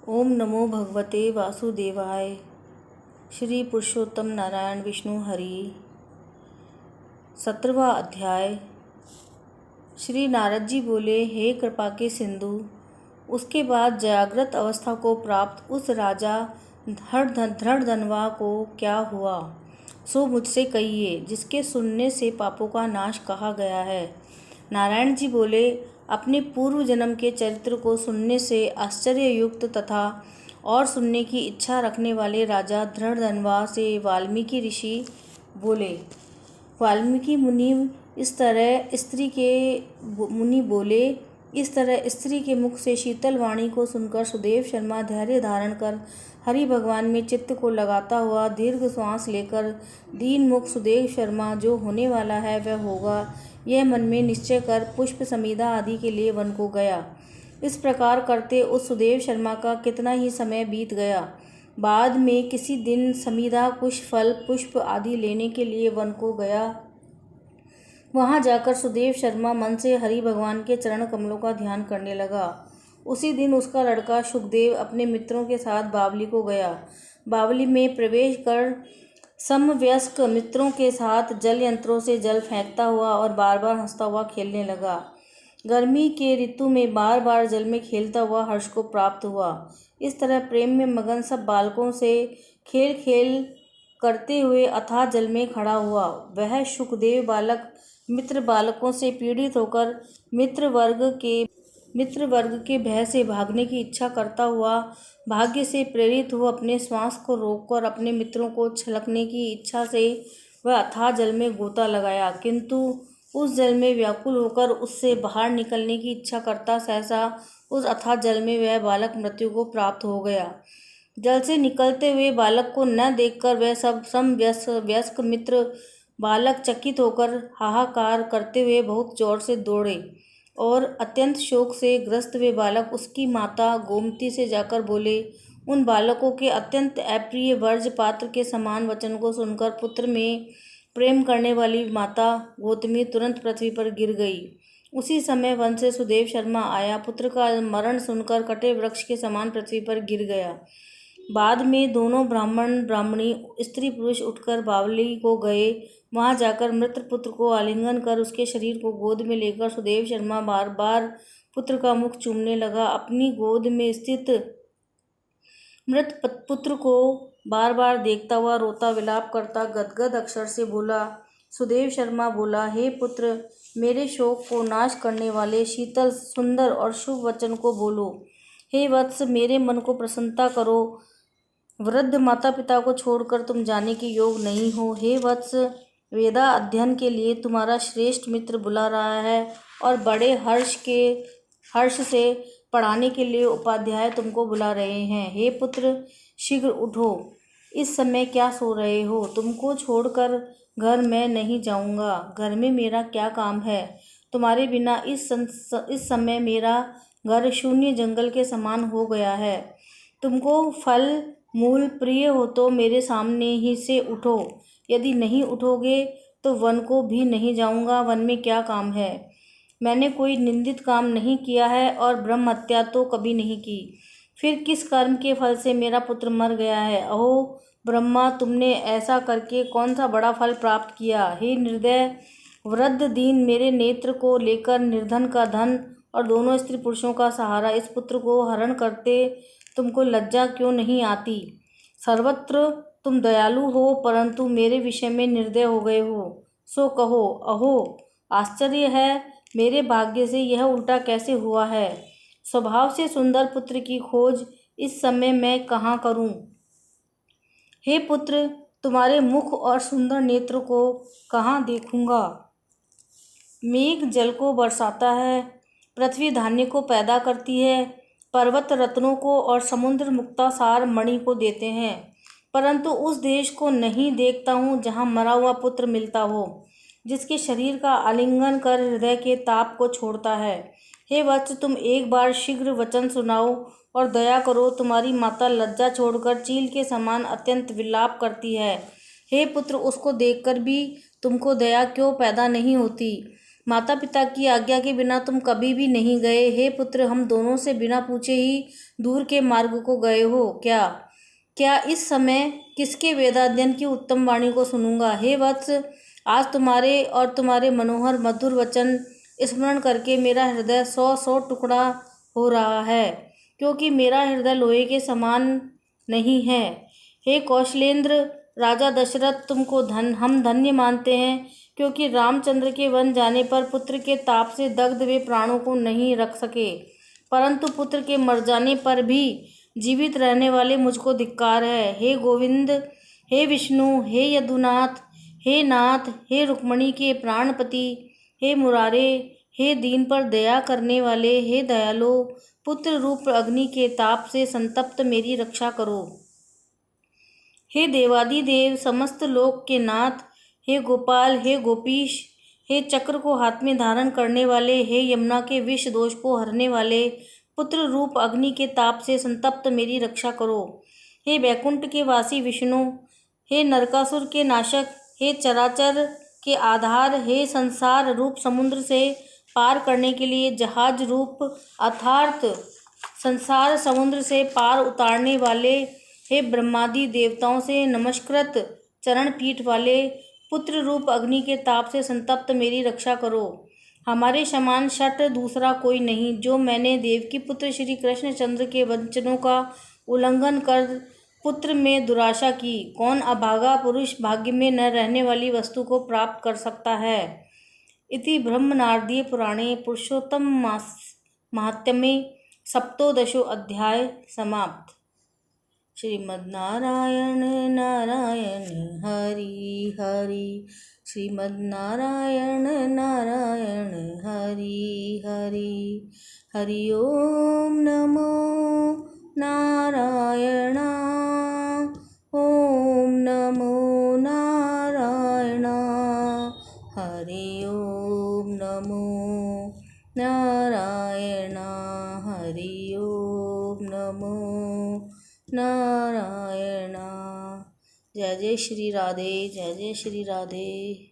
ओम नमो भगवते वासुदेवाय। श्री पुरुषोत्तम नारायण विष्णु हरि। 17वां अध्याय। श्री नारद जी बोले, हे कृपा के सिंधु, उसके बाद जागृत अवस्था को प्राप्त उस राजा धृढ़धनवा को क्या हुआ, सो मुझसे कहिए, जिसके सुनने से पापों का नाश कहा गया है। नारायण जी बोले, अपने पूर्व जन्म के चरित्र को सुनने से आश्चर्ययुक्त तथा और सुनने की इच्छा रखने वाले राजा धृढ़धनवा से वाल्मीकि ऋषि बोले। वाल्मीकि मुनि इस तरह स्त्री के मुख से शीतल वाणी को सुनकर सुदेव शर्मा धैर्य धारण कर हरि भगवान में चित्त को लगाता हुआ दीर्घ श्वास लेकर दीन मुख सुदेव शर्मा जो होने वाला है वह होगा, यह मन में निश्चय कर पुष्प समीधा आदि के लिए वन को गया। इस प्रकार करते उस सुदेव शर्मा का कितना ही समय बीत गया। बाद में किसी दिन समीधा कुछ फल पुष्प आदि लेने के लिए वन को गया। वहां जाकर सुदेव शर्मा मन से हरि भगवान के चरण कमलों का ध्यान करने लगा। उसी दिन उसका लड़का शुकदेव अपने मित्रों के साथ बावली को गया। बावली में प्रवेश कर समवयस्क मित्रों के साथ जल यंत्रों से जल फेंकता हुआ और बार बार हंसता हुआ खेलने लगा। गर्मी के ऋतु में बार बार जल में खेलता हुआ हर्ष को प्राप्त हुआ। इस तरह प्रेम में मगन सब बालकों से खेल खेल करते हुए अथाह जल में खड़ा हुआ। वह शुकदेव बालक मित्र बालकों से पीड़ित होकर मित्र वर्ग के भय से भागने की इच्छा करता हुआ भाग्य से प्रेरित हो अपने श्वास को रोककर अपने मित्रों को छलकने की इच्छा से वह अथाह जल में गोता लगाया, किंतु उस जल में व्याकुल होकर उससे बाहर निकलने की इच्छा करता सहसा उस अथाह जल में वह बालक मृत्यु को प्राप्त हो गया। जल से निकलते हुए बालक को न देखकर वह सब समवयस्क मित्र बालक चकित होकर हाहाकार करते हुए बहुत जोर से दौड़े और अत्यंत शोक से ग्रस्त वे बालक उसकी माता गोमती से जाकर बोले। उन बालकों के अत्यंत अप्रिय वर्ज पात्र के समान वचन को सुनकर पुत्र में प्रेम करने वाली माता गौतमी तुरंत पृथ्वी पर गिर गई। उसी समय वन से सुदेव शर्मा आया। पुत्र का मरण सुनकर कटे वृक्ष के समान पृथ्वी पर गिर गया। बाद में दोनों ब्राह्मण ब्राह्मणी स्त्री पुरुष उठकर बावली को गए। वहां जाकर मृत पुत्र को आलिंगन कर उसके शरीर को गोद में लेकर सुदेव शर्मा बार बार पुत्र का मुख चूमने लगा। अपनी गोद में स्थित मृत पुत्र को बार बार देखता हुआ रोता विलाप करता गदगद अक्षर से बोला। सुदेव शर्मा बोला, हे पुत्र, मेरे शोक को नाश करने वाले शीतल सुंदर और शुभ वचन को बोलो। हे वत्स, मेरे मन को प्रसन्नता करो। वृद्ध माता पिता को छोड़कर तुम जाने के योग नहीं हो। हे वत्स, वेदा अध्ययन के लिए तुम्हारा श्रेष्ठ मित्र बुला रहा है और बड़े हर्ष से पढ़ाने के लिए उपाध्याय तुमको बुला रहे हैं। हे पुत्र, शीघ्र उठो। इस समय क्या सो रहे हो? तुमको छोड़कर घर मैं नहीं जाऊंगा। घर में मेरा क्या काम है? तुम्हारे बिना इस समय मेरा घर शून्य जंगल के समान हो गया है। तुमको फल मूल प्रिय हो तो मेरे सामने ही से उठो। यदि नहीं उठोगे तो वन को भी नहीं जाऊंगा। वन में क्या काम है? मैंने कोई निंदित काम नहीं किया है और ब्रह्म हत्या तो कभी नहीं की। फिर किस कर्म के फल से मेरा पुत्र मर गया है? अहो ब्रह्मा, तुमने ऐसा करके कौन सा बड़ा फल प्राप्त किया? हे निर्दय वृद्ध दीन, मेरे नेत्र को लेकर निर्धन का धन और दोनों स्त्री पुरुषों का सहारा इस पुत्र को हरण करते तुमको लज्जा क्यों नहीं आती? सर्वत्र तुम दयालु हो, परंतु मेरे विषय में निर्दय हो गए हो। सो कहो। अहो आश्चर्य है, मेरे भाग्य से यह उल्टा कैसे हुआ है? स्वभाव से सुंदर पुत्र की खोज इस समय मैं कहाँ करूं? हे पुत्र, तुम्हारे मुख और सुंदर नेत्र को कहाँ देखूंगा? मेघ जल को बरसाता है, पृथ्वी धान्य को पैदा करती है, पर्वत रत्नों को और समुद्र मुक्तासार मणि को देते हैं, परंतु उस देश को नहीं देखता हूँ जहाँ मरा हुआ पुत्र मिलता हो, जिसके शरीर का आलिंगन कर हृदय के ताप को छोड़ता है। हे वत्स, तुम एक बार शीघ्र वचन सुनाओ और दया करो। तुम्हारी माता लज्जा छोड़कर चील के समान अत्यंत विलाप करती है। हे पुत्र, उसको देखकर भी तुमको दया क्यों पैदा नहीं होती? माता पिता की आज्ञा के बिना तुम कभी भी नहीं गए। हे पुत्र, हम दोनों से बिना पूछे ही दूर के मार्ग को गए हो क्या? क्या इस समय किसके वेदाध्ययन की उत्तम वाणी को सुनूंगा? हे वत्स, आज तुम्हारे और तुम्हारे मनोहर मधुर वचन स्मरण करके मेरा हृदय 100 टुकड़ा हो रहा है, क्योंकि मेरा हृदय लोहे के समान नहीं है। हे कौशलेंद्र राजा दशरथ, तुमको हम धन्य मानते हैं, क्योंकि रामचंद्र के वन जाने पर पुत्र के ताप से दग्ध वे प्राणों को नहीं रख सके, परंतु पुत्र के मर जाने पर भी जीवित रहने वाले मुझको धिक्कार है। हे गोविंद, हे विष्णु, हे यदुनाथ, हे नाथ, हे रुक्मणी के प्राणपति, हे मुरारे, हे दीन पर दया करने वाले, हे दयालो, पुत्र रूप अग्नि के ताप से संतप्त मेरी रक्षा करो। हे देवादिदेव, समस्त लोक के नाथ, हे गोपाल, हे गोपीश, हे चक्र को हाथ में धारण करने वाले, हे यमुना के विष दोष को हरने वाले, पुत्र रूप अग्नि के ताप से संतप्त मेरी रक्षा करो। हे वैकुंठ के वासी विष्णु, हे नरकासुर के नाशक, हे चराचर के आधार, हे संसार रूप समुद्र से पार करने के लिए जहाज रूप अर्थात संसार समुद्र से पार उतारने वाले, हे ब्रह्मादि देवताओं से नमस्कृत चरण पीठ वाले, पुत्र रूप अग्नि के ताप से संतप्त मेरी रक्षा करो। हमारे समान शठ दूसरा कोई नहीं, जो मैंने देवकी पुत्र श्री कृष्णचंद्र के वचनों का उल्लंघन कर पुत्र में दुराशा की। कौन अभागा पुरुष भाग्य में न रहने वाली वस्तु को प्राप्त कर सकता है। इति ब्रह्मनारदीय पुराणे पुरुषोत्तम महात्म्ये सप्तोदशो अध्याय समाप्त। श्रीमद्नारायण नारायण हरि हरि, श्रीमद्नारायण नारायण हरि हरि, हरि ओम नमो नारायण, ओम नमो नारायण, हरि ओम नमो नारायण, हरि ओम नमो नारायण। जय जय श्री राधे, जय जय श्री राधे।